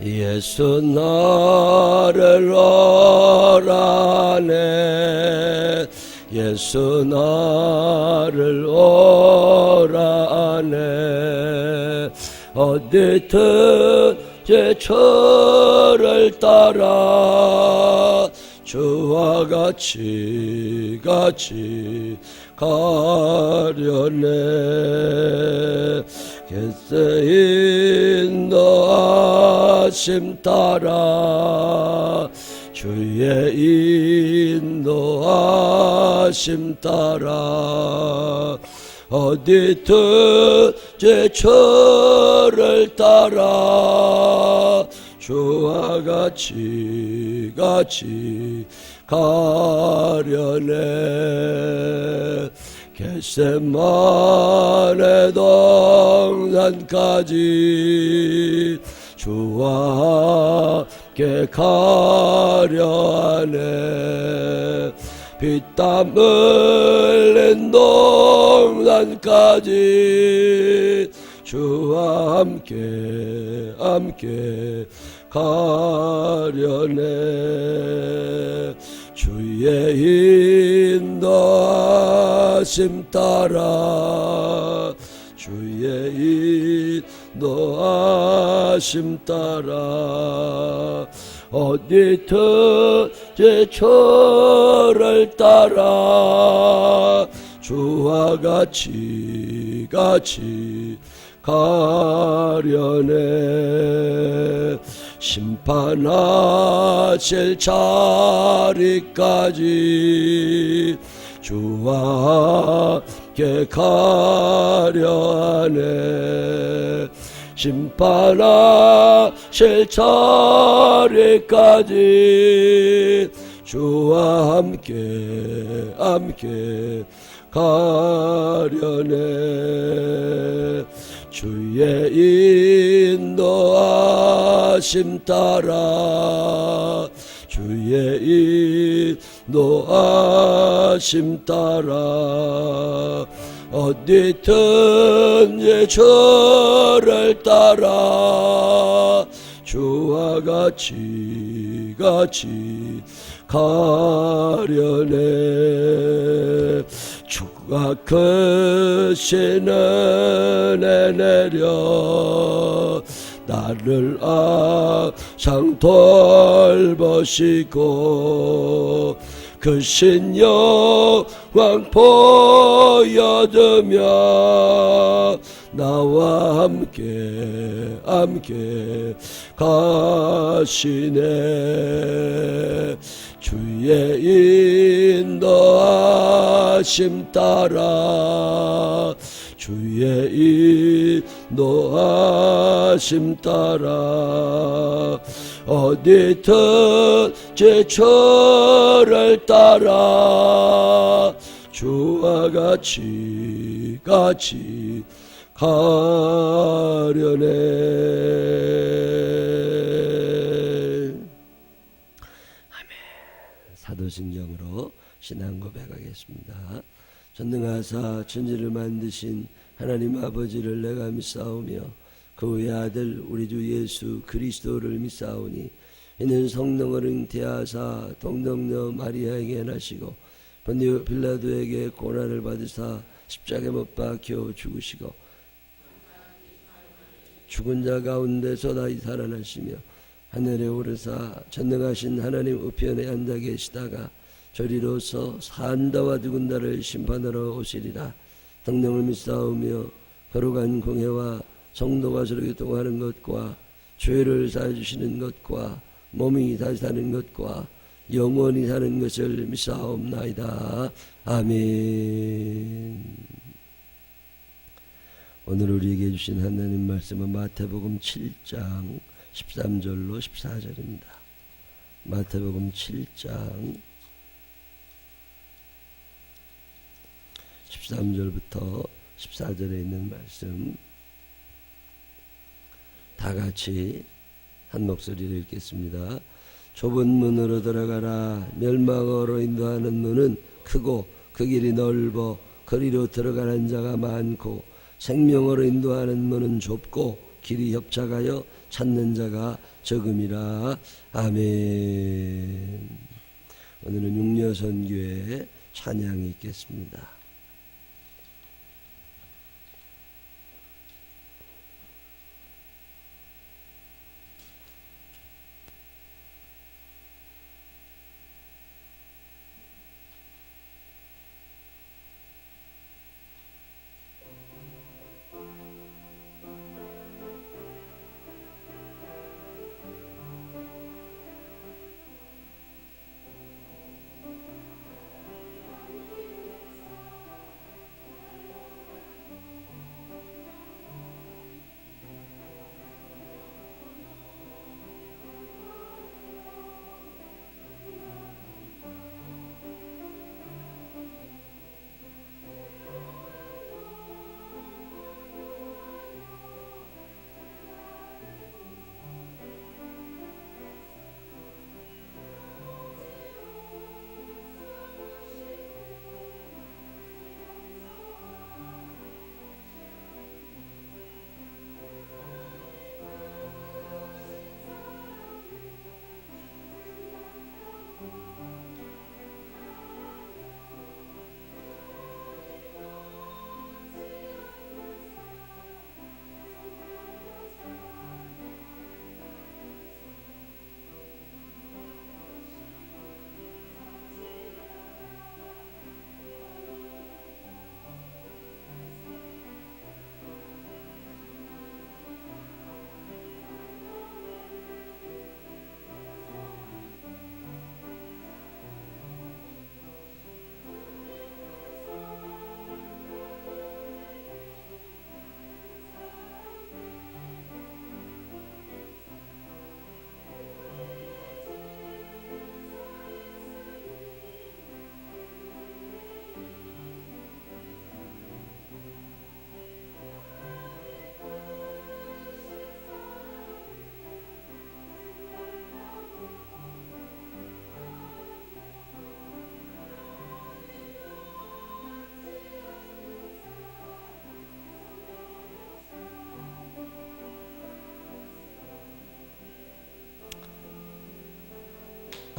예수 나를 오라네 예수 나를 오라네 어디든 제 저를 따라 주와 같이 가려네 겟세 인도하심 따라 주의 인도하심 따라 어디든 제 저를 따라 주와 같이 가려네 겟세마네 동산까지 주와 함께 가려 하네 피땀 흘린 동산까지 주와 함께 가려네 주의 인도하심 따라 주의 인도하심 따라 어디든 제 저를 따라 주와 같이 가려네 심판하실 자리까지 주와 함께 가려 하네 심판하실 자리까지 주와 함께 가려네 주의 인도하심 따라 주의 인도하심 따라 어디든 예 저를 따라 주와 같이 가려네 주가 크신 은혜 내려 나를 항상 돌보시고 크신 영광 보여주며 나와 함께 가시네 주의 인도하심 따라 주의 인도하심 따라 어디든 제 저를 따라 주와 같이 가려네 아멘. 사도신경으로 신앙 고백하겠습니다. 전능하사 천지를 만드신 하나님 아버지를 내가 믿사오며 그 외아들 우리 주 예수 그리스도를 믿사오니 이는 성령을 잉태하사 동정녀 마리아에게 나시고 본디오 빌라도에게 고난을 받으사 십자가에 못 박혀 죽으시고 죽은 자 가운데서 다시 살아나시며 하늘에 오르사 전능하신 하나님 우편에 앉아 계시다가 저리로서 산다와 죽은 자를 심판하러 오시리라. 성령을 믿사오며 거룩한 공회와 성도가 서로 교통하는 것과 죄를 사해주시는 것과 몸이 다시 사는 것과 영원히 사는 것을 믿사옵나이다. 아멘. 오늘 우리에게 주신 하나님 말씀은 마태복음 7장 13절로 14절입니다. 마태복음 7장 13절부터 14절에 있는 말씀 다 같이 한 목소리로 읽겠습니다. 좁은 문으로 들어가라. 멸망으로 인도하는 문은 크고 그 길이 넓어 거리로 들어가는 자가 많고 생명으로 인도하는 문은 좁고 길이 협착하여 찾는 자가 적음이라. 아멘. 오늘은 육려선교회 찬양이 있겠습니다.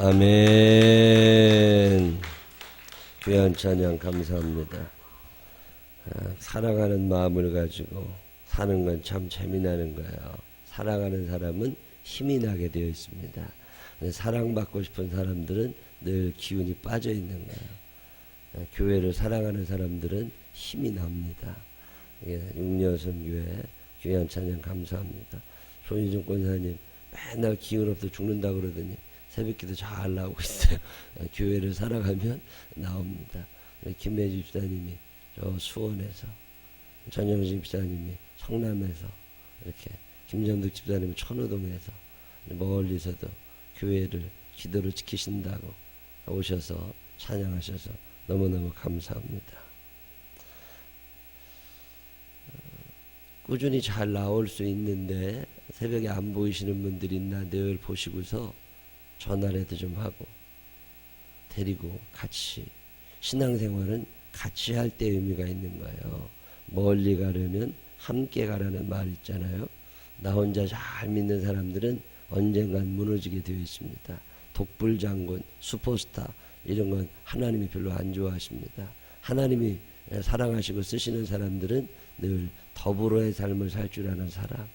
아멘. 귀한 찬양 감사합니다. 사랑하는 마음을 가지고 사는 건 참 재미나는 거예요. 사랑하는 사람은 힘이 나게 되어 있습니다. 사랑받고 싶은 사람들은 늘 기운이 빠져 있는 거예요. 교회를 사랑하는 사람들은 힘이 납니다. 육려선교회 귀한 찬양 감사합니다. 손희정 권사님 맨날 기운 없어 죽는다 그러더니 새벽기도 잘 나오고 있어요. 교회를 살아가면 나옵니다. 김혜지 집사님이 저 수원에서, 전영진 집사님이 성남에서, 이렇게 김정득 집사님이 천호동에서 멀리서도 교회를 기도로 지키신다고 오셔서 찬양하셔서 너무너무 감사합니다. 꾸준히 잘 나올 수 있는데 새벽에 안 보이시는 분들이 있나 늘 보시고서 전화라도 좀 하고 데리고 같이, 신앙생활은 같이 할 때 의미가 있는 거예요. 멀리 가려면 함께 가라는 말 있잖아요. 나 혼자 잘 믿는 사람들은 언젠간 무너지게 되어 있습니다. 독불장군, 슈퍼스타 이런 건 하나님이 별로 안 좋아하십니다. 하나님이 사랑하시고 쓰시는 사람들은 늘 더불어의 삶을 살 줄 아는 사람,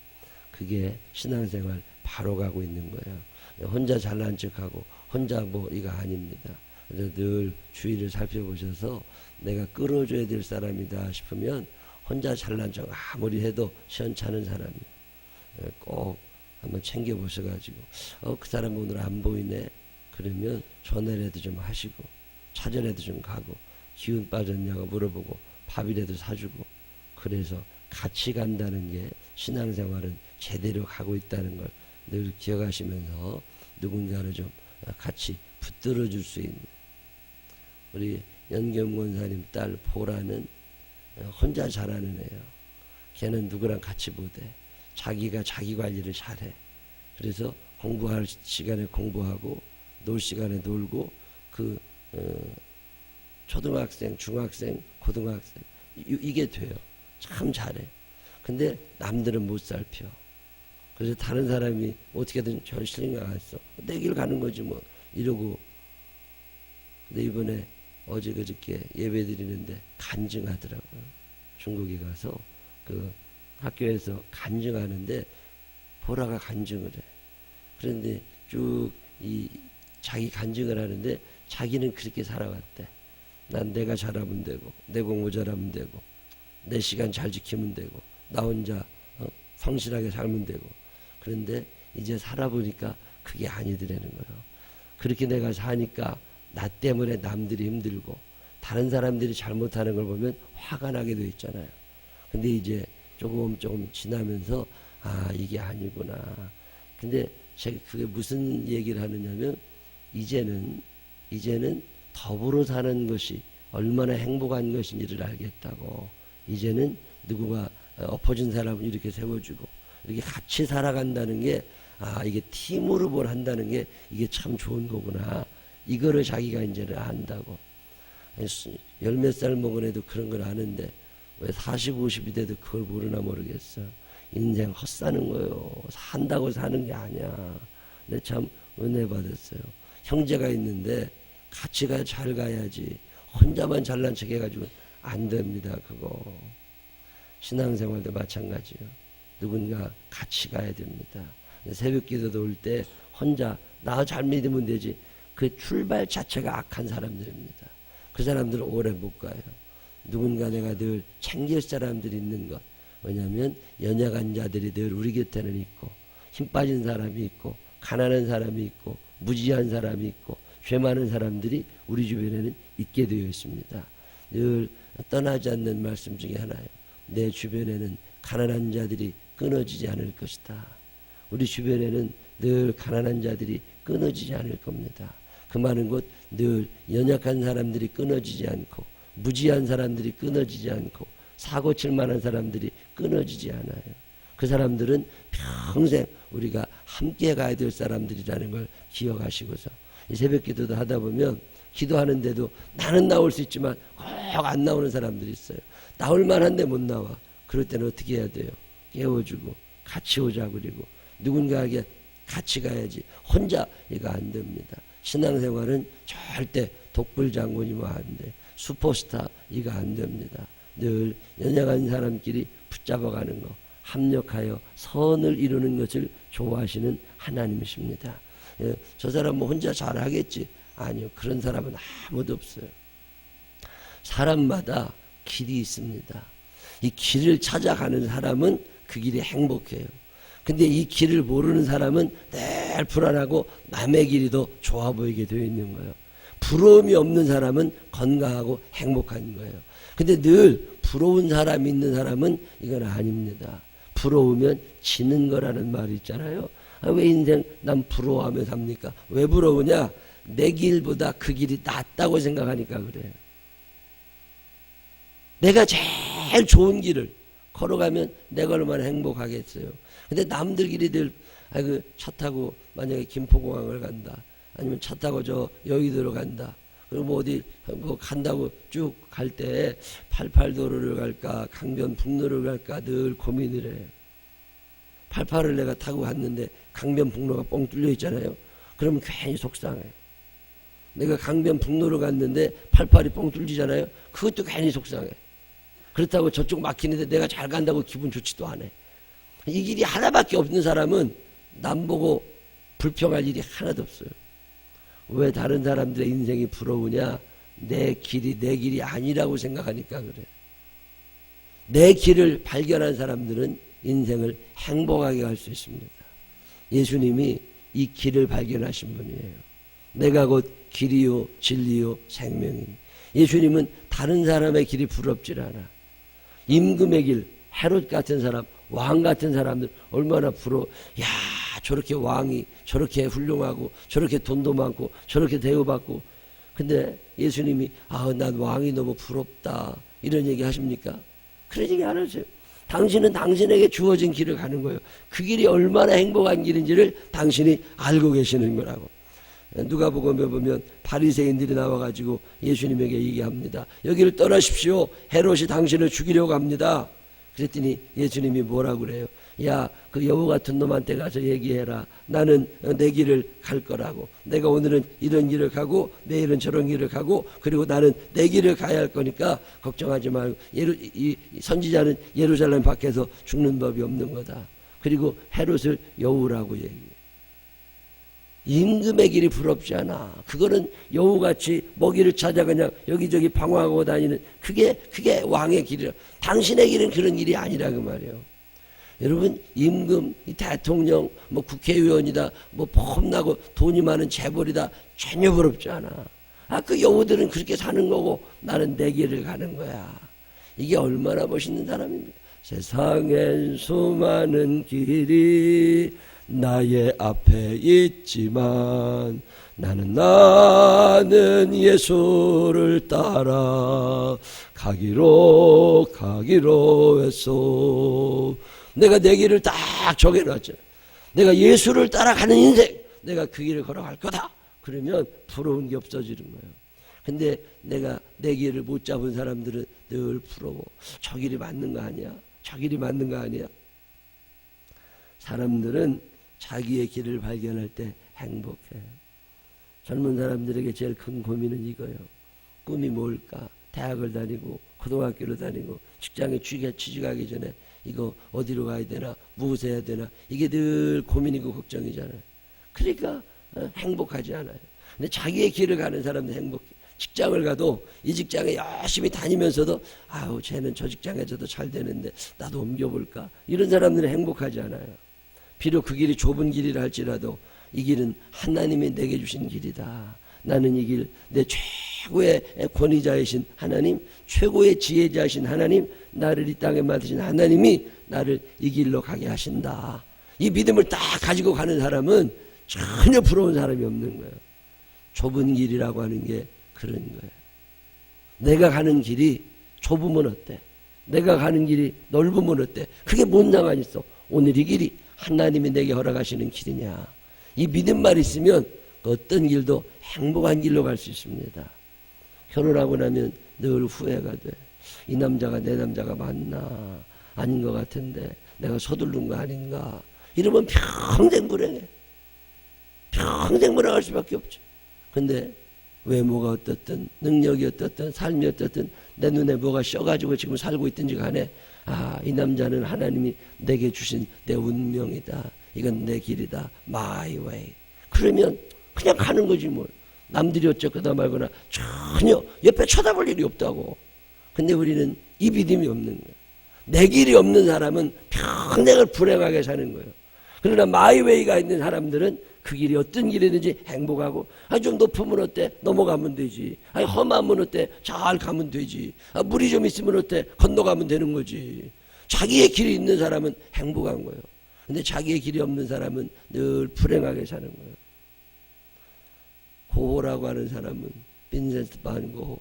그게 신앙생활 바로 가고 있는 거예요. 혼자 잘난 척하고 혼자 뭐 이거 아닙니다. 그래서 늘 주위를 살펴보셔서 내가 끌어줘야 될 사람이다 싶으면 혼자 잘난 척 아무리 해도 시원찮은 사람이에요. 꼭 한번 챙겨보셔가지고 그 사람 오늘 안 보이네 그러면 전화라도 좀 하시고 차전에도 좀 가고 기운 빠졌냐고 물어보고 밥이라도 사주고, 그래서 같이 간다는 게 신앙생활은 제대로 가고 있다는 걸 늘 기억하시면서 누군가를 좀 같이 붙들어 줄 수 있는, 우리 연겸 권사님 딸 보라는 혼자 잘하는 애예요. 걔는 누구랑 같이 못해. 자기가 자기 관리를 잘해. 그래서 공부할 시간에 공부하고 놀 시간에 놀고, 그 초등학생, 중학생, 고등학생 이게 돼요. 참 잘해. 근데 남들은 못 살펴. 그래서 다른 사람이 어떻게든 저를 생각했어. 내 길 가는 거지 뭐 이러고. 근데 이번에 어제 그저께 예배 드리는데 간증하더라고요. 중국에 가서 그 학교에서 간증하는데 보라가 간증을 해. 그런데 쭉 이 자기 간증을 하는데 자기는 그렇게 살아왔대. 난 내가 잘하면 되고 내 공부 잘하면 되고 내 시간 잘 지키면 되고 나 혼자 성실하게 살면 되고. 그런데 이제 살아보니까 그게 아니더라는 거예요. 그렇게 내가 사니까 나 때문에 남들이 힘들고 다른 사람들이 잘못하는 걸 보면 화가 나게 돼 있잖아요. 근데 이제 조금 지나면서 아 이게 아니구나. 근데 제가 그게 무슨 얘기를 하느냐면 이제는 더불어 사는 것이 얼마나 행복한 것인지를 알겠다고. 이제는 누구가 엎어진 사람을 이렇게 세워주고 이렇게 같이 살아간다는 게 아 이게 팀으로 뭘 한다는 게 이게 참 좋은 거구나. 이거를 자기가 이제는 안다고. 열 몇 살 먹은 애도 그런 걸 아는데 왜 40, 50이 돼도 그걸 모르나 모르겠어. 인생 헛사는 거요. 산다고 사는 게 아니야. 근데 참 은혜 받았어요. 형제가 있는데 같이 잘 가야지. 혼자만 잘난 척 해가지고 안 됩니다. 그거. 신앙생활도 마찬가지요. 누군가 같이 가야 됩니다. 새벽 기도도 올 때 혼자 나 잘 믿으면 되지. 그 출발 자체가 악한 사람들입니다. 그 사람들은 오래 못 가요. 누군가 내가 늘 챙길 사람들이 있는 것. 왜냐하면 연약한 자들이 늘 우리 곁에는 있고 힘 빠진 사람이 있고 가난한 사람이 있고 무지한 사람이 있고 죄 많은 사람들이 우리 주변에는 있게 되어 있습니다. 늘 떠나지 않는 말씀 중에 하나예요. 내 주변에는 가난한 자들이 끊어지지 않을 것이다. 우리 주변에는 늘 가난한 자들이 끊어지지 않을 겁니다. 그 많은 곳 늘 연약한 사람들이 끊어지지 않고 무지한 사람들이 끊어지지 않고 사고 칠 만한 사람들이 끊어지지 않아요. 그 사람들은 평생 우리가 함께 가야 될 사람들이라는 걸 기억하시고서 이 새벽 기도도 하다 보면 기도하는데도 나는 나올 수 있지만 꼭 안 나오는 사람들이 있어요. 나올 만한데 못 나와. 그럴 때는 어떻게 해야 돼요? 깨워주고 같이 오자. 그리고 누군가에게 같이 가야지. 혼자 이거 안 됩니다. 신앙생활은 절대 독불장군이면 안 돼. 슈퍼스타 이거 안 됩니다. 늘 연약한 사람끼리 붙잡아가는 거, 합력하여 선을 이루는 것을 좋아하시는 하나님이십니다. 예, 저 사람 뭐 혼자 잘하겠지? 아니요. 그런 사람은 아무도 없어요. 사람마다 길이 있습니다. 이 길을 찾아가는 사람은 그 길이 행복해요. 근데 이 길을 모르는 사람은 늘 불안하고 남의 길이 더 좋아 보이게 되어 있는 거예요. 부러움이 없는 사람은 건강하고 행복한 거예요. 근데 늘 부러운 사람이 있는 사람은 이건 아닙니다. 부러우면 지는 거라는 말이 있잖아요. 아, 왜 인생 난 부러워하며 삽니까? 왜 부러우냐? 내 길보다 그 길이 낫다고 생각하니까 그래요. 내가 제일 좋은 길을 걸어가면 내가 얼마나 행복하겠어요. 근데 남들 길이 늘 차 타고 만약에 김포공항을 간다. 아니면 차 타고 저 여의도로 간다. 그리고 뭐 어디 뭐 간다고 쭉 갈 때 88도로를 갈까 강변북로를 갈까 늘 고민을 해요. 88을 내가 타고 갔는데 강변북로가 뻥 뚫려 있잖아요. 그러면 괜히 속상해. 내가 강변북로로 갔는데 88이 뻥 뚫리잖아요. 그것도 괜히 속상해. 그렇다고 저쪽 막히는데 내가 잘 간다고 기분 좋지도 않아. 이 길이 하나밖에 없는 사람은 남 보고 불평할 일이 하나도 없어요. 왜 다른 사람들의 인생이 부러우냐? 내 길이 아니라고 생각하니까 그래. 내 길을 발견한 사람들은 인생을 행복하게 할 수 있습니다. 예수님이 이 길을 발견하신 분이에요. 내가 곧 길이요 진리요 생명이니. 예수님은 다른 사람의 길이 부럽질 않아. 임금의 길, 헤롯 같은 사람, 왕 같은 사람들 얼마나 부러워. 야, 저렇게 왕이 저렇게 훌륭하고 저렇게 돈도 많고 저렇게 대우받고. 근데 예수님이 난 왕이 너무 부럽다 이런 얘기 하십니까? 그런 얘기 안 하세요. 당신은 당신에게 주어진 길을 가는 거예요. 그 길이 얼마나 행복한 길인지를 당신이 알고 계시는 거라고. 누가복음에 보면 바리새인들이 나와가지고 예수님에게 얘기합니다. 여기를 떠나십시오. 헤롯이 당신을 죽이려고 합니다. 그랬더니 예수님이 뭐라고 그래요? 야, 그 여우 같은 놈한테 가서 얘기해라. 나는 내 길을 갈 거라고. 내가 오늘은 이런 길을 가고 내일은 저런 길을 가고 그리고 나는 내 길을 가야 할 거니까 걱정하지 말고 이 선지자는 예루살렘 밖에서 죽는 법이 없는 거다. 그리고 헤롯을 여우라고 얘기해. 임금의 길이 부럽지 않아. 그거는 여우같이 먹이를 찾아 그냥 여기저기 방황하고 다니는 그게 왕의 길이라. 당신의 길은 그런 길이 아니라 그 말이에요. 여러분, 임금, 이 대통령, 뭐 국회의원이다, 뭐 폼나고 돈이 많은 재벌이다, 전혀 부럽지 않아. 그 여우들은 그렇게 사는 거고 나는 내 길을 가는 거야. 이게 얼마나 멋있는 사람입니까? 세상엔 수많은 길이 나의 앞에 있지만 나는 예수를 따라 가기로 했소. 내가 내 길을 딱 정해놨잖아. 내가 예수를 따라가는 인생, 내가 그 길을 걸어갈 거다. 그러면 부러운 게 없어지는 거예요. 근데 내가 내 길을 못 잡은 사람들은 늘 부러워. 저 길이 맞는 거 아니야? 저 길이 맞는 거 아니야? 사람들은 자기의 길을 발견할 때 행복해. 젊은 사람들에게 제일 큰 고민은 이거예요. 꿈이 뭘까? 대학을 다니고 고등학교를 다니고 직장에 취직하기 전에 이거 어디로 가야 되나? 무엇을 해야 되나? 이게 늘 고민이고 걱정이잖아요. 그러니까 행복하지 않아요. 근데 자기의 길을 가는 사람은 행복해. 직장을 가도 이 직장에 열심히 다니면서도 아우 쟤는 저 직장에서도 잘 되는데 나도 옮겨볼까? 이런 사람들은 행복하지 않아요. 비록 그 길이 좁은 길이라 할지라도 이 길은 하나님이 내게 주신 길이다. 나는 이 길, 내 최고의 권위자이신 하나님, 최고의 지혜자이신 하나님, 나를 이 땅에 만드신 하나님이 나를 이 길로 가게 하신다. 이 믿음을 딱 가지고 가는 사람은 전혀 부러운 사람이 없는 거예요. 좁은 길이라고 하는 게 그런 거예요. 내가 가는 길이 좁으면 어때? 내가 가는 길이 넓으면 어때? 그게 뭔 상관이 있어? 오늘 이 길이 하나님이 내게 허락하시는 길이냐. 이 믿음만 있으면 어떤 길도 행복한 길로 갈 수 있습니다. 결혼하고 나면 늘 후회가 돼. 이 남자가 내 남자가 맞나? 아닌 것 같은데 내가 서두른 거 아닌가? 이러면 평생 불행해. 평생 불행할 수밖에 없죠. 근데 외모가 어떻든 능력이 어떻든 삶이 어떻든 내 눈에 뭐가 씌어가지고 지금 살고 있든지 간에 이 남자는 하나님이 내게 주신 내 운명이다. 이건 내 길이다. My way. 그러면 그냥 가는 거지 뭘. 남들이 어쩌거나 말거나 전혀 옆에 쳐다볼 일이 없다고. 근데 우리는 이 믿음이 없는 거예요. 내 길이 없는 사람은 평생을 불행하게 사는 거예요. 그러나 my way가 있는 사람들은 그 길이 어떤 길이든지 행복하고 좀 높으면 어때? 넘어가면 되지. 험하면 어때? 잘 가면 되지. 물이 좀 있으면 어때? 건너가면 되는 거지. 자기의 길이 있는 사람은 행복한 거예요. 근데 자기의 길이 없는 사람은 늘 불행하게 사는 거예요. 고호라고 하는 사람은 빈센트 반 고호,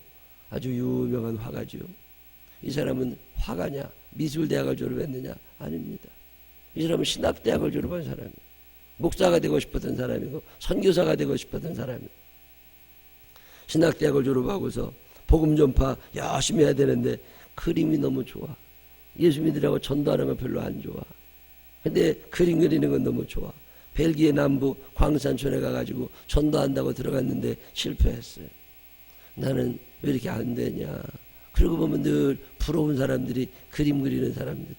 아주 유명한 화가죠. 이 사람은 화가냐? 미술대학을 졸업했느냐? 아닙니다. 이 사람은 신학대학을 졸업한 사람이에요. 목사가 되고 싶었던 사람이고 선교사가 되고 싶었던 사람이에요. 신학대학을 졸업하고서 복음 전파 열심히 해야 되는데 그림이 너무 좋아. 예수 믿으라고 전도하는 건 별로 안 좋아. 근데 그림 그리는 건 너무 좋아. 벨기에 남부 광산촌에 가가지고 전도한다고 들어갔는데 실패했어요. 나는 왜 이렇게 안 되냐. 그러고 보면 늘 부러운 사람들이 그림 그리는 사람들.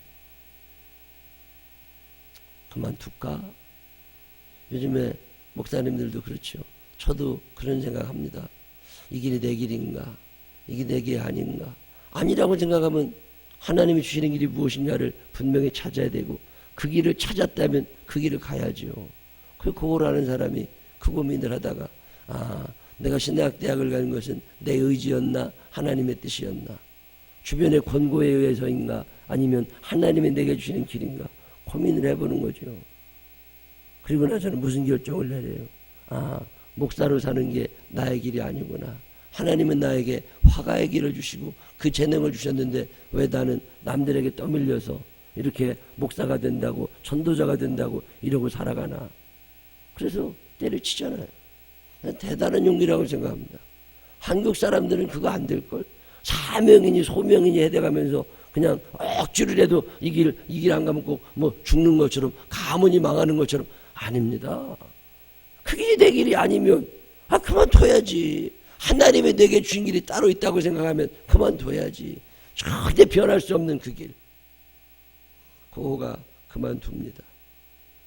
그만둘까? 요즘에 목사님들도 그렇죠. 저도 그런 생각합니다. 이 길이 내 길인가? 이게 내 길이 아닌가? 아니라고 생각하면 하나님이 주시는 길이 무엇인가를 분명히 찾아야 되고 그 길을 찾았다면 그 길을 가야죠. 그걸 아는 사람이 그 고민을 하다가 내가 신학대학을 가는 것은 내 의지였나? 하나님의 뜻이었나? 주변의 권고에 의해서인가? 아니면 하나님이 내게 주시는 길인가? 고민을 해보는 거죠. 그리고 나서는 무슨 결정을 내려요? 목사로 사는 게 나의 길이 아니구나. 하나님은 나에게 화가의 길을 주시고 그 재능을 주셨는데 왜 나는 남들에게 떠밀려서 이렇게 목사가 된다고 전도자가 된다고 이러고 살아가나. 그래서 때려치잖아요. 대단한 용기라고 생각합니다. 한국 사람들은 그거 안 될걸. 사명이니 소명이니 해대가면서 그냥 억지로 해도 이 길 안 가면 꼭 뭐 죽는 것처럼 가문이 망하는 것처럼 아닙니다. 그게 내 길이 아니면 그만둬야지. 하나님이 내게 주신 길이 따로 있다고 생각하면 그만둬야지. 절대 변할 수 없는 그 길. 그거가 그만둡니다.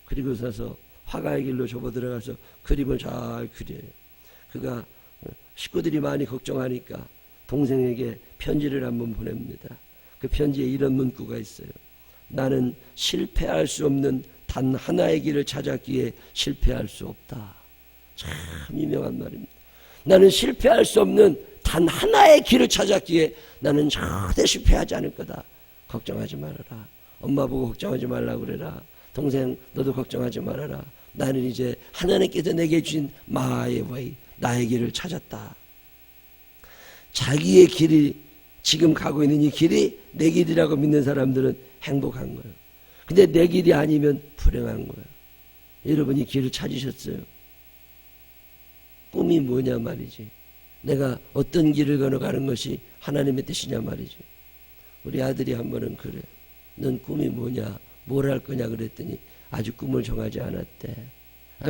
그리고 서서 화가의 길로 접어 들어가서 그림을 잘 그려요. 그가 식구들이 많이 걱정하니까 동생에게 편지를 한번 보냅니다. 그 편지에 이런 문구가 있어요. 나는 실패할 수 없는 단 하나의 길을 찾았기에 실패할 수 없다. 참 유명한 말입니다. 나는 실패할 수 없는 단 하나의 길을 찾았기에 나는 절대 실패하지 않을 거다. 걱정하지 말아라. 엄마 보고 걱정하지 말라고 그래라. 동생 너도 걱정하지 말아라. 나는 이제 하나님께서 내게 주신 마의 웨이, 나의 길을 찾았다. 자기의 길이 지금 가고 있는 이 길이 내 길이라고 믿는 사람들은 행복한 거예요. 근데 내 길이 아니면 불행한 거예요. 여러분이 길을 찾으셨어요? 꿈이 뭐냐 말이지. 내가 어떤 길을 걸어가는 것이 하나님의 뜻이냐 말이지. 우리 아들이 한 번은 그래. 넌 꿈이 뭐냐? 뭘 할 거냐 그랬더니 아직 꿈을 정하지 않았대.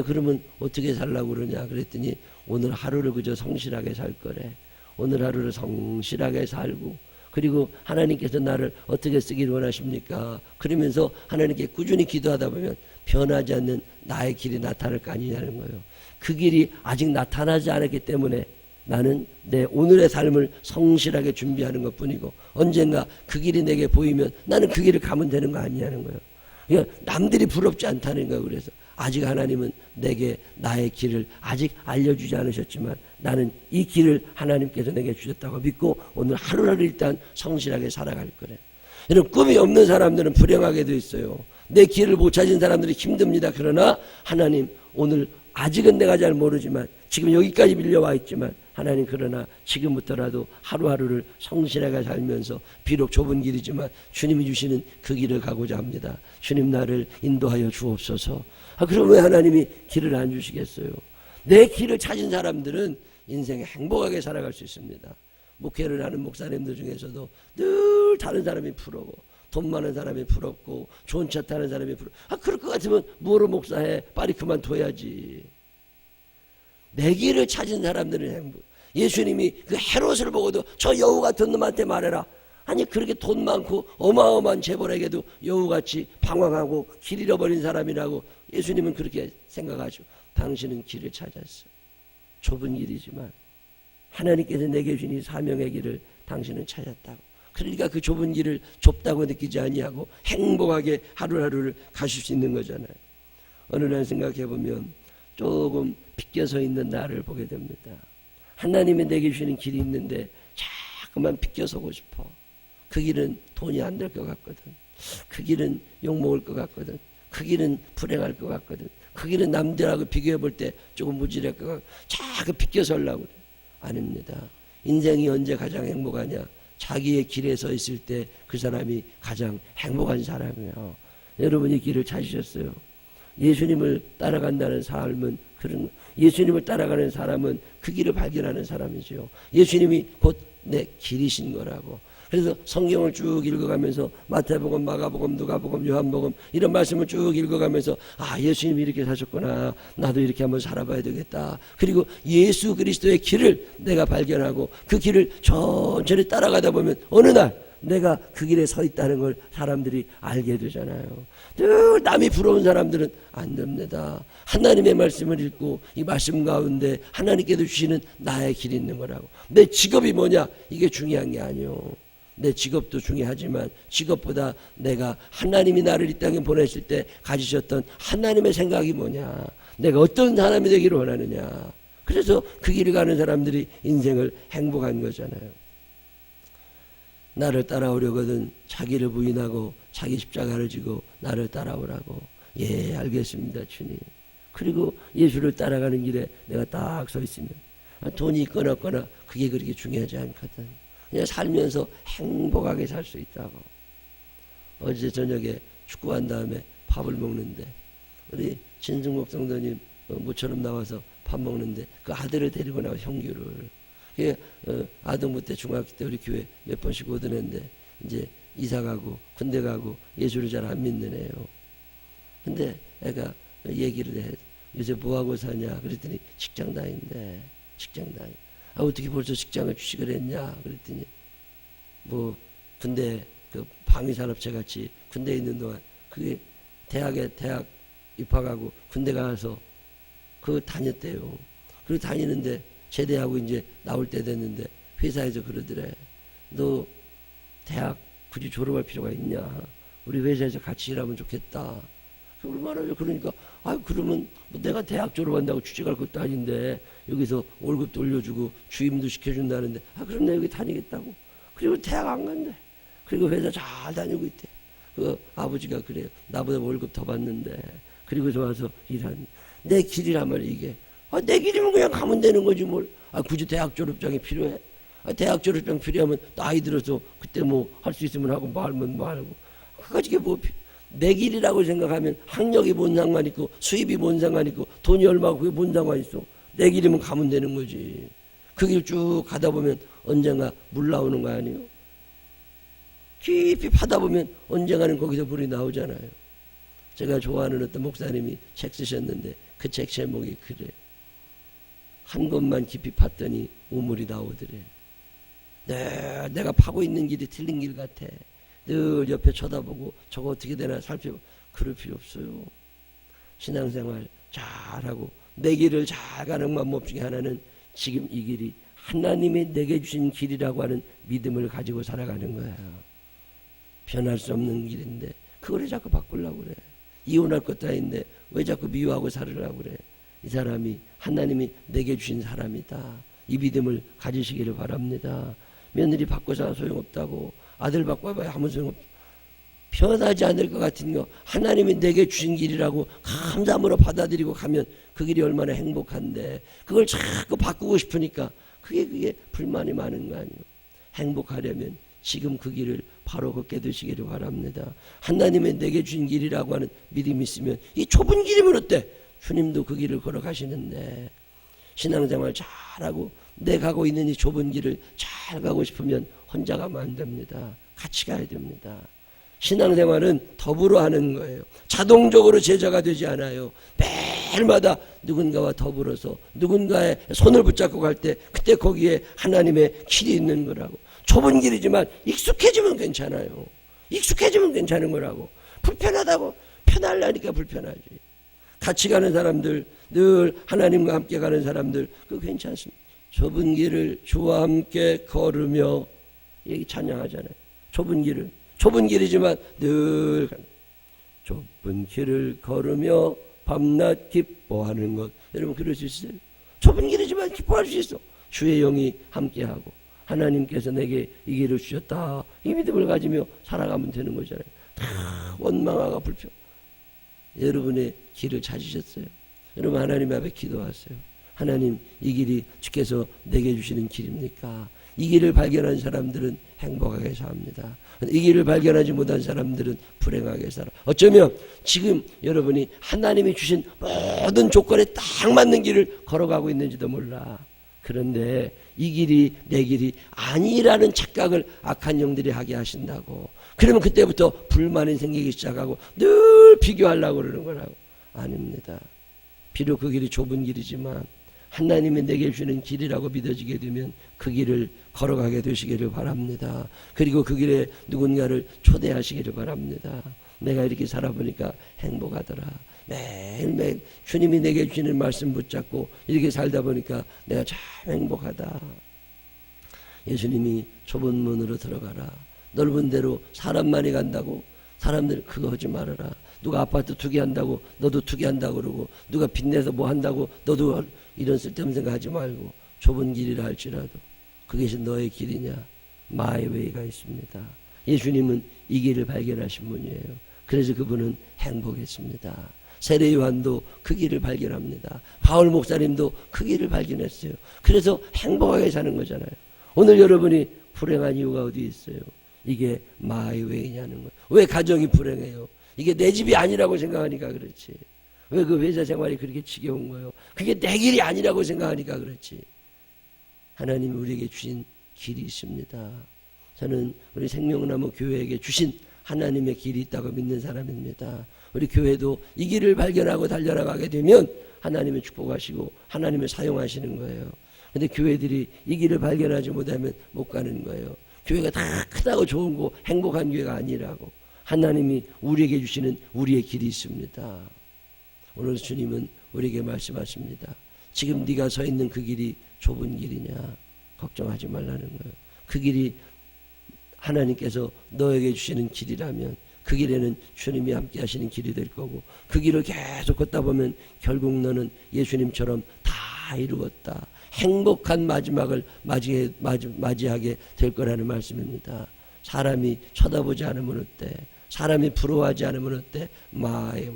그러면 어떻게 살라고 그러냐 그랬더니 오늘 하루를 그저 성실하게 살 거래. 오늘 하루를 성실하게 살고 그리고 하나님께서 나를 어떻게 쓰기를 원하십니까? 그러면서 하나님께 꾸준히 기도하다 보면 변하지 않는 나의 길이 나타날 거 아니냐는 거예요. 그 길이 아직 나타나지 않았기 때문에 나는 내 오늘의 삶을 성실하게 준비하는 것뿐이고 언젠가 그 길이 내게 보이면 나는 그 길을 가면 되는 거 아니냐는 거예요. 그러니까 남들이 부럽지 않다는 거예요. 그래서 아직 하나님은 내게 나의 길을 아직 알려주지 않으셨지만 나는 이 길을 하나님께서 내게 주셨다고 믿고 오늘 하루를 일단 성실하게 살아갈 거래. 이런 꿈이 없는 사람들은 불행하게 돼 있어요. 내 길을 못 찾은 사람들이 힘듭니다. 그러나 하나님 오늘 아직은 내가 잘 모르지만 지금 여기까지 밀려와 있지만 하나님 그러나 지금부터라도 하루하루를 성실하게 살면서 비록 좁은 길이지만 주님이 주시는 그 길을 가고자 합니다. 주님 나를 인도하여 주옵소서. 그럼 왜 하나님이 길을 안 주시겠어요? 내 길을 찾은 사람들은 인생에 행복하게 살아갈 수 있습니다. 목회를 하는 목사님들 중에서도 늘 다른 사람이 부러워. 돈 많은 사람이 부럽고 좋은 차 타는 사람이 부러워. 그럴 것 같으면 뭐로 목사해? 빨리 그만둬야지. 내 길을 찾은 사람들은 행복. 예수님이 그 헤롯을 보고도 저 여우 같은 놈한테 말해라. 아니 그렇게 돈 많고 어마어마한 재벌에게도 여우같이 방황하고 길 잃어버린 사람이라고 예수님은 그렇게 생각하죠. 당신은 길을 찾았어. 좁은 길이지만 하나님께서 내게 주신 이 사명의 길을 당신은 찾았다고. 그러니까 그 좁은 길을 좁다고 느끼지 아니하고 행복하게 하루하루를 가실 수 있는 거잖아요. 어느 날 생각해보면 조금 비껴서 있는 나를 보게 됩니다. 하나님이 내게 주시는 길이 있는데 자꾸만 비껴서고 싶어. 그 길은 돈이 안 될 것 같거든. 그 길은 욕먹을 것 같거든. 그 길은 불행할 것 같거든. 그 길은 남들하고 비교해 볼 때 조금 무질할 것 같고 자꾸 비껴서 하려고 그래. 아닙니다. 인생이 언제 가장 행복하냐? 자기의 길에 서 있을 때 그 사람이 가장 행복한 사람이에요. 여러분이 길을 찾으셨어요? 예수님을 따라간다는 삶은 그런, 예수님을 따라가는 사람은 그 길을 발견하는 사람이죠. 예수님이 곧 내 길이신 거라고. 그래서 성경을 쭉 읽어가면서 마태복음, 마가복음, 누가복음, 요한복음 이런 말씀을 쭉 읽어가면서 예수님이 이렇게 사셨구나. 나도 이렇게 한번 살아봐야 되겠다. 그리고 예수 그리스도의 길을 내가 발견하고 그 길을 천천히 따라가다 보면 어느 날 내가 그 길에 서 있다는 걸 사람들이 알게 되잖아요. 늘 남이 부러운 사람들은 안 됩니다. 하나님의 말씀을 읽고 이 말씀 가운데 하나님께서 주시는 나의 길이 있는 거라고. 내 직업이 뭐냐? 이게 중요한 게 아니요. 내 직업도 중요하지만 직업보다 내가 하나님이 나를 이 땅에 보내실 때 가지셨던 하나님의 생각이 뭐냐? 내가 어떤 사람이 되기를 원하느냐? 그래서 그 길을 가는 사람들이 인생을 행복한 거잖아요. 나를 따라오려거든 자기를 부인하고 자기 십자가를 지고 나를 따라오라고. 예, 알겠습니다, 주님. 그리고 예수를 따라가는 길에 내가 딱 서 있으면 돈이 있거나 없거나 그게 그렇게 중요하지 않거든. 그냥 살면서 행복하게 살 수 있다고. 어제 저녁에 축구한 다음에 밥을 먹는데 우리 진승목 성도님 모처럼 나와서 밥 먹는데 그 아들을 데리고 나와 형규를. 아동부 때 중학교 때 우리 교회 몇 번씩 오던 애인데 이제 이사 가고 군대 가고 예수를 잘 안 믿는 애요. 근데 애가 얘기를 해. 요새 뭐하고 사냐 그랬더니 직장 다닌대. 직장 다니. 어떻게 벌써 직장을 취직을 했냐 그랬더니 뭐 군대 그 방위산업체 같이 군대에 있는 동안 그게 대학 입학하고 군대 가서 그거 다녔대요. 그리고 다니는데 제대하고 이제 나올 때 됐는데 회사에서 그러더래. 너 대학 굳이 졸업할 필요가 있냐? 우리 회사에서 같이 일하면 좋겠다. 얼마나 그러니까 그러면 뭐 내가 대학 졸업한다고 취직할 것도 아닌데 여기서 월급도 올려주고 주임도 시켜준다는데 그럼 내가 여기 다니겠다고. 그리고 대학 안 간대. 그리고 회사 잘 다니고 있대. 그 아버지가 그래요. 나보다 월급 더 받는데 그리고 좋아서 일하는 내 길이란 말이야 이게. 내 길이면 그냥 가면 되는 거지 뭘. 굳이 대학 졸업장이 필요해. 대학 졸업장 필요하면 나이 들어서 그때 뭐 할 수 있으면 하고 말면 말고. 그까짓 게 뭐 내 길이라고 생각하면 학력이 뭔 상관 있고 수입이 뭔 상관 있고 돈이 얼마고 그게 뭔 상관 있어. 내 길이면 가면 되는 거지. 그 길 쭉 가다 보면 언젠가 물 나오는 거 아니에요? 깊이 파다 보면 언젠가는 거기서 물이 나오잖아요. 제가 좋아하는 어떤 목사님이 책 쓰셨는데 그 책 제목이 그래요. 한 곳만 깊이 팠더니 우물이 나오더래. 내가 파고 있는 길이 틀린 길 같아. 늘 옆에 쳐다보고 저거 어떻게 되나 살펴보고 그럴 필요 없어요. 신앙생활 잘하고 내 길을 잘 가는 방법 중에 하나는 지금 이 길이 하나님이 내게 주신 길이라고 하는 믿음을 가지고 살아가는 거야. 변할 수 없는 길인데 그걸 왜 자꾸 바꾸려고 그래. 이혼할 것도 아닌데 왜 자꾸 미워하고 살으려고 그래. 이 사람이 하나님이 내게 주신 사람이다. 이 믿음을 가지시기를 바랍니다. 며느리 바꿔서 소용없다고 아들 바꿔봐야 아무 소용없다. 변하지 않을 것 같은 거 하나님이 내게 주신 길이라고 감사함으로 받아들이고 가면 그 길이 얼마나 행복한데 그걸 자꾸 바꾸고 싶으니까 그게 불만이 많은 거 아니에요. 행복하려면 지금 그 길을 바로 걷게 되시기를 바랍니다. 하나님의 내게 주신 길이라고 하는 믿음이 있으면 이 좁은 길이면 어때? 주님도 그 길을 걸어가시는데 신앙생활 잘하고 내 가고 있는 이 좁은 길을 잘 가고 싶으면 혼자 가면 안 됩니다. 같이 가야 됩니다. 신앙생활은 더불어 하는 거예요. 자동적으로 제자가 되지 않아요. 매일마다 누군가와 더불어서 누군가의 손을 붙잡고 갈 때 그때 거기에 하나님의 길이 있는 거라고. 좁은 길이지만 익숙해지면 괜찮아요. 익숙해지면 괜찮은 거라고. 불편하다고 편하려니까 불편하지. 같이 가는 사람들, 늘 하나님과 함께 가는 사람들 그거 괜찮습니다. 좁은 길을 주와 함께 걸으며 얘기 찬양하잖아요. 좁은 길이지만 늘 좁은 길을 걸으며 밤낮 기뻐하는 것. 여러분 그럴 수 있어요? 좁은 길이지만 기뻐할 수 있어. 주의 영이 함께하고 하나님께서 내게 이 길을 주셨다. 이 믿음을 가지며 살아가면 되는 거잖아요. 다 원망하고 불평. 여러분의 길을 찾으셨어요. 여러분 하나님 앞에 기도하세요. 하나님 이 길이 주께서 내게 주시는 길입니까? 이 길을 발견한 사람들은 행복하게 삽니다. 이 길을 발견하지 못한 사람들은 불행하게 살아. 어쩌면 지금 여러분이 하나님이 주신 모든 조건에 딱 맞는 길을 걸어가고 있는지도 몰라. 그런데 이 길이 내 길이 아니라는 착각을 악한 영들이 하게 하신다고. 그러면 그때부터 불만이 생기기 시작하고 늘 비교하려고 그러는 거라고. 아닙니다. 비록 그 길이 좁은 길이지만 하나님이 내게 주는 길이라고 믿어지게 되면 그 길을 걸어가게 되시기를 바랍니다. 그리고 그 길에 누군가를 초대하시기를 바랍니다. 내가 이렇게 살아보니까 행복하더라. 매일매일 주님이 내게 주시는 말씀 붙잡고 이렇게 살다 보니까 내가 참 행복하다. 예수님이 좁은 문으로 들어가라. 넓은 데로 사람 많이 간다고 사람들 그거 하지 말아라. 누가 아파트 투기한다고 너도 투기한다고 그러고 누가 빚내서 뭐 한다고 너도 이런 쓸데없는 생각하지 말고 좁은 길이라 할지라도 그것이 너의 길이냐? 마이 웨이가 있습니다. 예수님은 이 길을 발견하신 분이에요. 그래서 그분은 행복했습니다. 세례 요한도 그 길을 발견합니다. 바울 목사님도 그 길을 발견했어요. 그래서 행복하게 사는 거잖아요. 오늘 여러분이 불행한 이유가 어디 있어요? 이게 마이 웨이냐는 거예요. 왜 가정이 불행해요? 이게 내 집이 아니라고 생각하니까 그렇지. 왜 그 회사 생활이 그렇게 지겨운 거예요? 그게 내 길이 아니라고 생각하니까 그렇지. 하나님이 우리에게 주신 길이 있습니다. 저는 우리 생명나무 교회에게 주신 하나님의 길이 있다고 믿는 사람입니다. 우리 교회도 이 길을 발견하고 달려나가게 되면 하나님의 축복하시고 하나님을 사용하시는 거예요. 근데 교회들이 이 길을 발견하지 못하면 못 가는 거예요. 교회가 다 크다고 좋은 거 행복한 교회가 아니라고. 하나님이 우리에게 주시는 우리의 길이 있습니다. 오늘 주님은 우리에게 말씀하십니다. 지금 네가 서 있는 그 길이 좁은 길이냐? 걱정하지 말라는 거예요. 그 길이 하나님께서 너에게 주시는 길이라면 그 길에는 주님이 함께 하시는 길이 될 거고, 그 길을 계속 걷다 보면 결국 너는 예수님처럼 다 이루었다, 행복한 마지막을 맞이하게 될 거라는 말씀입니다. 사람이 쳐다보지 않으면 어때? 사람이 부러워하지 않으면 어때? 마이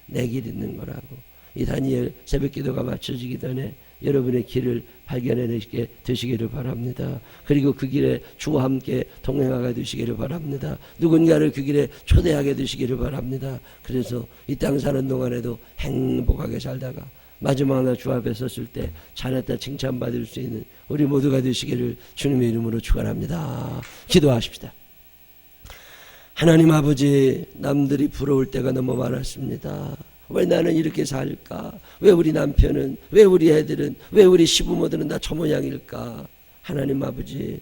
내 길 있는 거라고. 이 다니엘 새벽 기도가 맞춰지기 전에 여러분의 길을 발견해내게 되시기를 바랍니다. 그리고 그 길에 주와 함께 동행하게 되시기를 바랍니다. 누군가를 그 길에 초대하게 되시기를 바랍니다. 그래서 이 땅 사는 동안에도 행복하게 살다가 마지막 날 주 앞에 섰을 때 잘했다 칭찬받을 수 있는 우리 모두가 되시기를 주님의 이름으로 축원합니다. 기도하십시다. 하나님 아버지, 남들이 부러울 때가 너무 많았습니다. 왜 나는 이렇게 살까? 왜 우리 남편은, 왜 우리 애들은, 왜 우리 시부모들은 다 저 모양일까? 하나님 아버지,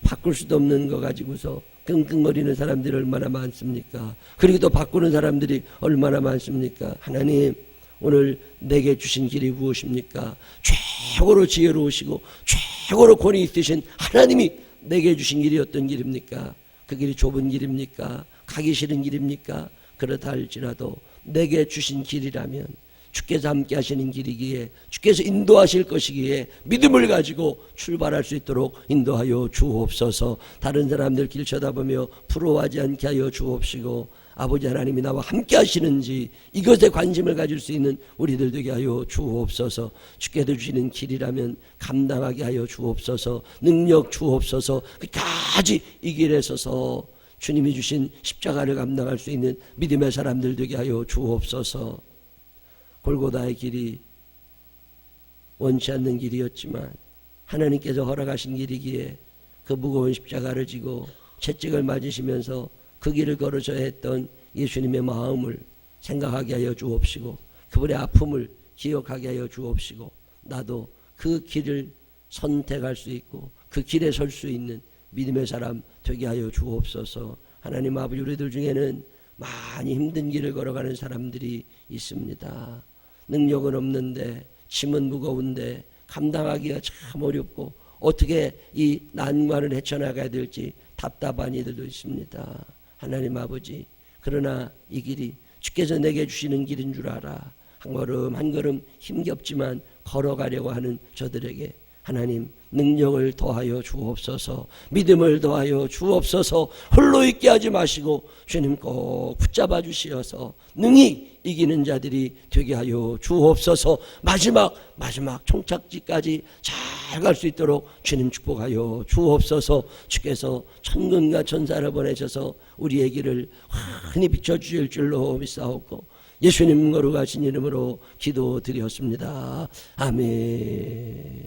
바꿀 수도 없는 거 가지고서 끙끙거리는 사람들이 얼마나 많습니까? 그리고 또 바꾸는 사람들이 얼마나 많습니까? 하나님, 오늘 내게 주신 길이 무엇입니까? 최고로 지혜로우시고 최고로 권위 있으신 하나님이 내게 주신 길이 어떤 길입니까? 그 길이 좁은 길입니까? 가기 싫은 길입니까? 그렇다 할지라도 내게 주신 길이라면 주께서 함께 하시는 길이기에 주께서 인도하실 것이기에 믿음을 가지고 출발할 수 있도록 인도하여 주옵소서. 다른 사람들 길 쳐다보며 부러워하지 않게 하여 주옵시고, 아버지 하나님이 나와 함께 하시는지 이것에 관심을 가질 수 있는 우리들 되게 하여 주옵소서. 주께서 주시는 길이라면 감당하게 하여 주옵소서. 능력 주옵소서. 끝까지 이 길에 서서 주님이 주신 십자가를 감당할 수 있는 믿음의 사람들 되게 하여 주옵소서. 골고다의 길이 원치 않는 길이었지만 하나님께서 허락하신 길이기에 그 무거운 십자가를 지고 채찍을 맞으시면서 그 길을 걸으셔야 했던 예수님의 마음을 생각하게 하여 주옵시고, 그분의 아픔을 기억하게 하여 주옵시고, 나도 그 길을 선택할 수 있고 그 길에 설 수 있는 믿음의 사람 되게 하여 주옵소서. 하나님 아버지, 우리들 중에는 많이 힘든 길을 걸어가는 사람들이 있습니다. 능력은 없는데, 짐은 무거운데 감당하기가 참 어렵고 어떻게 이 난관을 헤쳐나가야 될지 답답한 이들도 있습니다. 하나님 아버지, 그러나 이 길이 주께서 내게 주시는 길인 줄 알아 한 걸음 한 걸음 힘겹지만 걸어가려고 하는 저들에게 하나님 능력을 더하여 주옵소서. 믿음을 더하여 주옵소서. 홀로 있게 하지 마시고 주님 꼭 붙잡아 주시어서 능히 이기는 자들이 되게 하여 주옵소서. 마지막 총착지까지 잘 갈 수 있도록 주님 축복하여 주옵소서. 주께서 천군과 천사를 보내셔서 우리의 길을 환히 비춰주실 줄로 믿사옵고 예수님 거룩하신 이름으로 기도드렸습니다. 아멘.